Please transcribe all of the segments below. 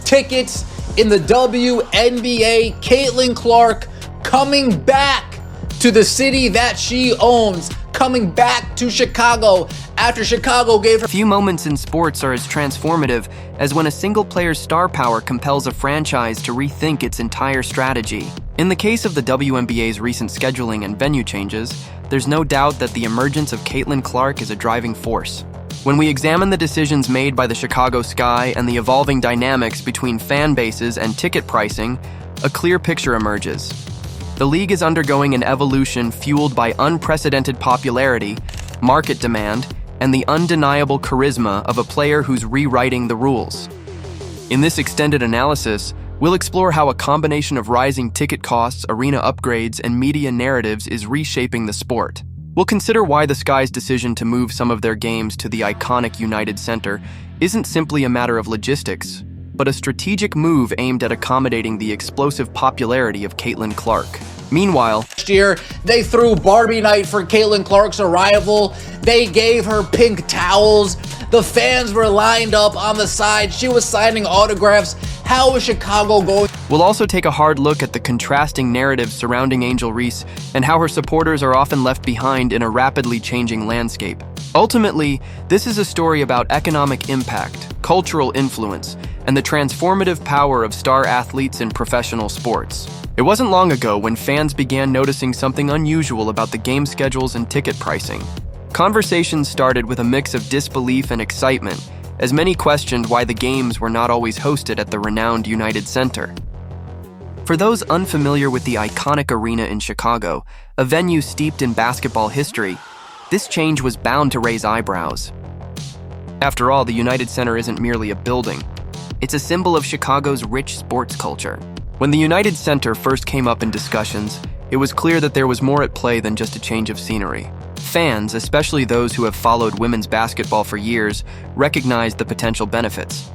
tickets in the WNBA. Caitlin Clark coming back to the city that she owns, coming back to Chicago after Chicago gave her. Few moments in sports are as transformative as when a single player's star power compels a franchise to rethink its entire strategy. In the case of the WNBA's recent scheduling and venue changes, there's no doubt that the emergence of Caitlin Clark is a driving force. When we examine the decisions made by the Chicago Sky and the evolving dynamics between fan bases and ticket pricing, a clear picture emerges. The league is undergoing an evolution fueled by unprecedented popularity, market demand, and the undeniable charisma of a player who's rewriting the rules. In this extended analysis, we'll explore how a combination of rising ticket costs, arena upgrades, and media narratives is reshaping the sport. We'll consider why the Sky's decision to move some of their games to the iconic United Center isn't simply a matter of logistics, but a strategic move aimed at accommodating the explosive popularity of Caitlin Clark. Meanwhile, last year, they threw Barbie night for Caitlin Clark's arrival. They gave her pink towels. The fans were lined up on the side. She was signing autographs. How is Chicago going? We'll also take a hard look at the contrasting narratives surrounding Angel Reese and how her supporters are often left behind in a rapidly changing landscape. Ultimately, this is a story about economic impact, cultural influence, and the transformative power of star athletes in professional sports. It wasn't long ago when fans began noticing something unusual about the game schedules and ticket pricing. Conversations started with a mix of disbelief and excitement, as many questioned why the games were not always hosted at the renowned United Center. For those unfamiliar with the iconic arena in Chicago, a venue steeped in basketball history, this change was bound to raise eyebrows. After all, the United Center isn't merely a building. It's a symbol of Chicago's rich sports culture. When the United Center first came up in discussions, it was clear that there was more at play than just a change of scenery. Fans, especially those who have followed women's basketball for years, recognized the potential benefits.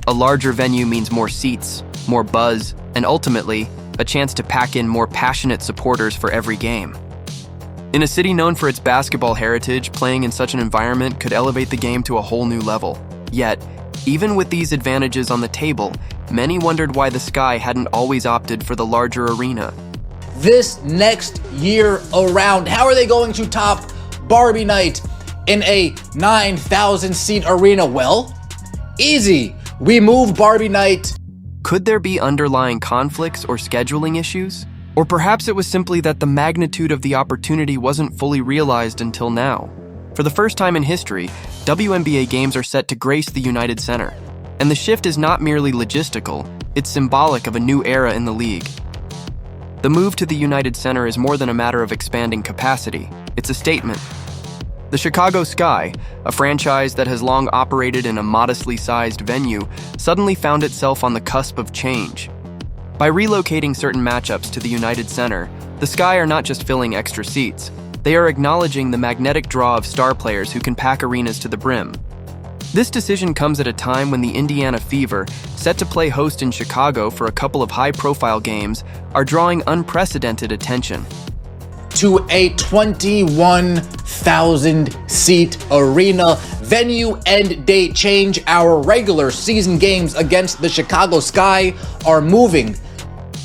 A larger venue means more seats, more buzz, and ultimately, a chance to pack in more passionate supporters for every game. In a city known for its basketball heritage, playing in such an environment could elevate the game to a whole new level. Yet, even with these advantages on the table, many wondered why the Sky hadn't always opted for the larger arena. This next year around, how are they going to top Barbie night in a 9,000 seat arena? Well, easy. We move Barbie night. Could there be underlying conflicts or scheduling issues? Or perhaps it was simply that the magnitude of the opportunity wasn't fully realized until now. For the first time in history, WNBA games are set to grace the United Center. And the shift is not merely logistical, it's symbolic of a new era in the league. The move to the United Center is more than a matter of expanding capacity. It's a statement. The Chicago Sky, a franchise that has long operated in a modestly sized venue, suddenly found itself on the cusp of change. By relocating certain matchups to the United Center, the Sky are not just filling extra seats, they are acknowledging the magnetic draw of star players who can pack arenas to the brim. This decision comes at a time when the Indiana Fever, set to play host in Chicago for a couple of high-profile games, are drawing unprecedented attention. To a 21,000 seat arena, venue and date change. Our regular season games against the Chicago Sky are moving.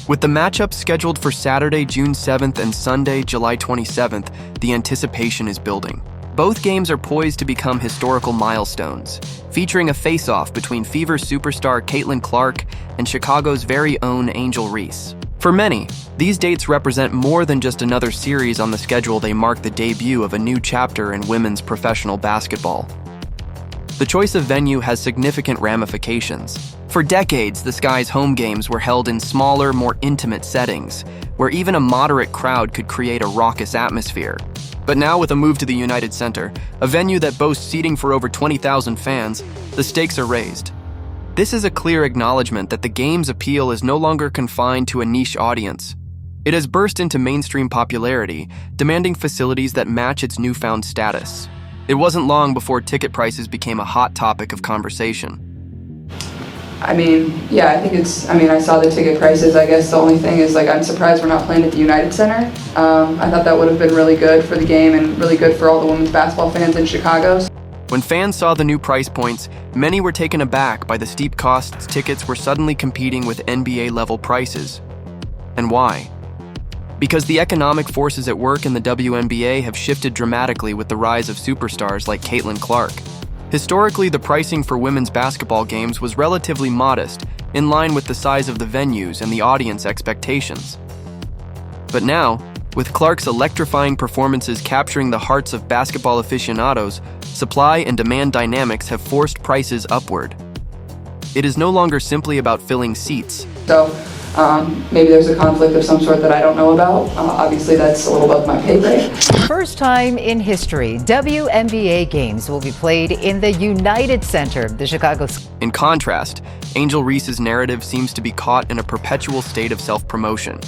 With the matchups scheduled for Saturday, June 7th and Sunday, July 27th, the anticipation is building. Both games are poised to become historical milestones, featuring a face-off between Fever superstar Caitlin Clark and Chicago's very own Angel Reese. For many, these dates represent more than just another series on the schedule. They mark the debut of a new chapter in women's professional basketball. The choice of venue has significant ramifications. For decades, the Sky's home games were held in smaller, more intimate settings, where even a moderate crowd could create a raucous atmosphere. But now, with a move to the United Center, a venue that boasts seating for over 20,000 fans, the stakes are raised. This is a clear acknowledgement that the game's appeal is no longer confined to a niche audience. It has burst into mainstream popularity, demanding facilities that match its newfound status. It wasn't long before ticket prices became a hot topic of conversation. I saw the ticket prices. I guess the only thing is, I'm surprised we're not playing at the United Center. I thought that would have been really good for the game and really good for all the women's basketball fans in Chicago. When fans saw the new price points, many were taken aback by the steep costs tickets were suddenly competing with NBA-level prices. And why? Because the economic forces at work in the WNBA have shifted dramatically with the rise of superstars like Caitlin Clark. Historically, the pricing for women's basketball games was relatively modest, in line with the size of the venues and the audience expectations. But now, with Clark's electrifying performances capturing the hearts of basketball aficionados, supply and demand dynamics have forced prices upward. It is no longer simply about filling seats. So maybe there's a conflict of some sort that I don't know about. Obviously, that's a little above my pay grade. First time in history, WNBA games will be played in the United Center, the Chicago. In contrast, Angel Reese's narrative seems to be caught in a perpetual state of self-promotion.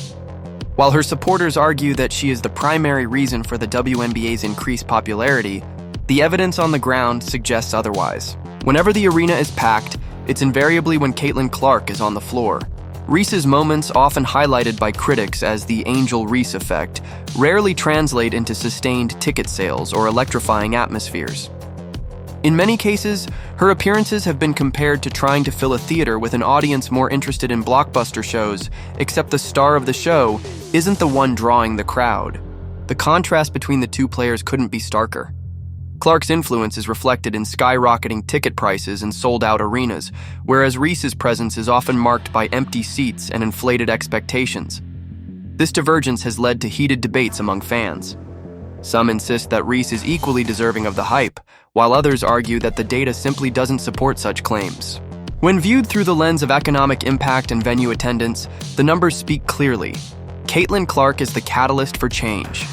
While her supporters argue that she is the primary reason for the WNBA's increased popularity, the evidence on the ground suggests otherwise. Whenever the arena is packed, it's invariably when Caitlin Clark is on the floor. Reese's moments, often highlighted by critics as the Angel Reese effect, rarely translate into sustained ticket sales or electrifying atmospheres. In many cases, her appearances have been compared to trying to fill a theater with an audience more interested in blockbuster shows, except the star of the show isn't the one drawing the crowd. The contrast between the two players couldn't be starker. Clark's influence is reflected in skyrocketing ticket prices and sold-out arenas, whereas Reese's presence is often marked by empty seats and inflated expectations. This divergence has led to heated debates among fans. Some insist that Reese is equally deserving of the hype, while others argue that the data simply doesn't support such claims. When viewed through the lens of economic impact and venue attendance, the numbers speak clearly. Caitlin Clark is the catalyst for change.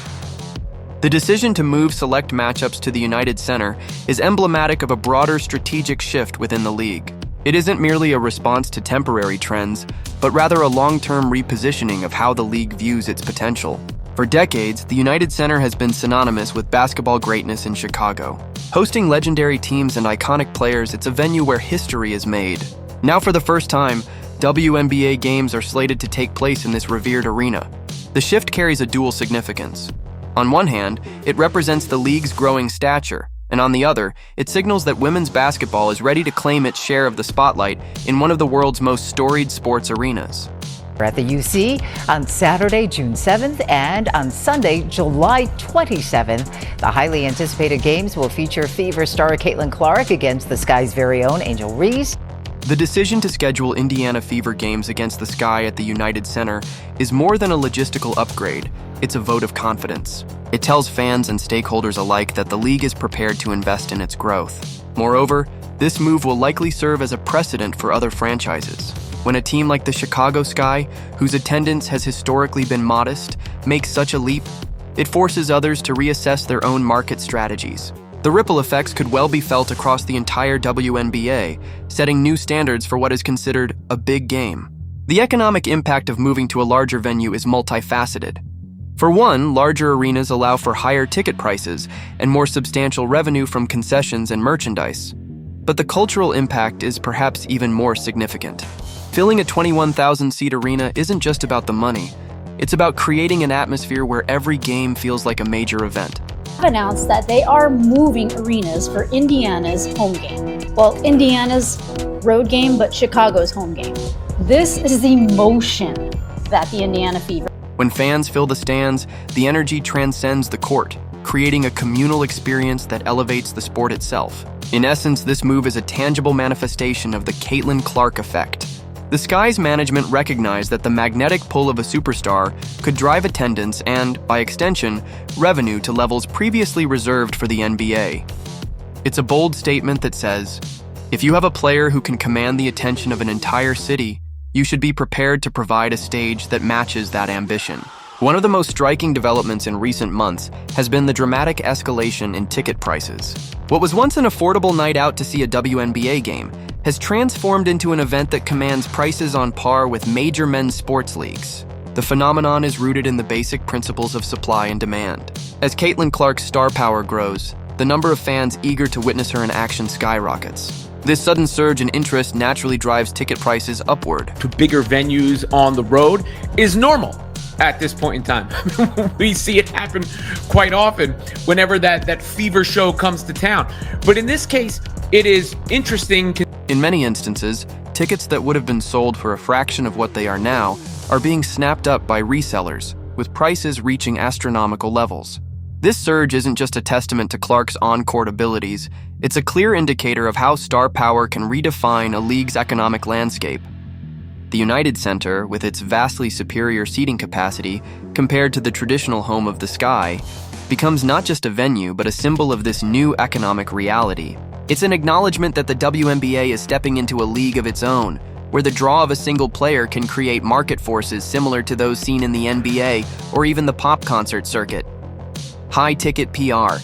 The decision to move select matchups to the United Center is emblematic of a broader strategic shift within the league. It isn't merely a response to temporary trends, but rather a long-term repositioning of how the league views its potential. For decades, the United Center has been synonymous with basketball greatness in Chicago. Hosting legendary teams and iconic players, it's a venue where history is made. Now for the first time, WNBA games are slated to take place in this revered arena. The shift carries a dual significance. On one hand, it represents the league's growing stature, and on the other, it signals that women's basketball is ready to claim its share of the spotlight in one of the world's most storied sports arenas. We're at the UC on Saturday, June 7th, and on Sunday, July 27th. The highly anticipated games will feature Fever star Caitlin Clark against the Sky's very own Angel Reese. The decision to schedule Indiana Fever games against the Sky at the United Center is more than a logistical upgrade. It's a vote of confidence. It tells fans and stakeholders alike that the league is prepared to invest in its growth. Moreover, this move will likely serve as a precedent for other franchises. When a team like the Chicago Sky, whose attendance has historically been modest, makes such a leap, it forces others to reassess their own market strategies. The ripple effects could well be felt across the entire WNBA, setting new standards for what is considered a big game. The economic impact of moving to a larger venue is multifaceted. For one, larger arenas allow for higher ticket prices and more substantial revenue from concessions and merchandise. But the cultural impact is perhaps even more significant. Filling a 21,000-seat arena isn't just about the money. It's about creating an atmosphere where every game feels like a major event. Announced that they are moving arenas for Indiana's home game. Well, Indiana's road game, but Chicago's home game. This is the motion that the Indiana Fever. When fans fill the stands, the energy transcends the court, creating a communal experience that elevates the sport itself. In essence, this move is a tangible manifestation of the Caitlin Clark effect. The Sky's management recognized that the magnetic pull of a superstar could drive attendance and, by extension, revenue to levels previously reserved for the NBA. It's a bold statement that says, if you have a player who can command the attention of an entire city, you should be prepared to provide a stage that matches that ambition. One of the most striking developments in recent months has been the dramatic escalation in ticket prices. What was once an affordable night out to see a WNBA game has transformed into an event that commands prices on par with major men's sports leagues. The phenomenon is rooted in the basic principles of supply and demand. As Caitlin Clark's star power grows, the number of fans eager to witness her in action skyrockets. This sudden surge in interest naturally drives ticket prices upward. To bigger venues on the road is normal. at this point in time. We see it happen quite often whenever that fever show comes to town. But in this case, it is interesting. In many instances, tickets that would have been sold for a fraction of what they are now are being snapped up by resellers, with prices reaching astronomical levels. This surge isn't just a testament to Clark's on-court abilities, it's a clear indicator of how star power can redefine a league's economic landscape. The United Center, with its vastly superior seating capacity compared to the traditional home of the Sky, becomes not just a venue but a symbol of this new economic reality. It's an acknowledgement that the WNBA is stepping into a league of its own, where the draw of a single player can create market forces similar to those seen in the NBA or even the pop concert circuit. High-ticket PR,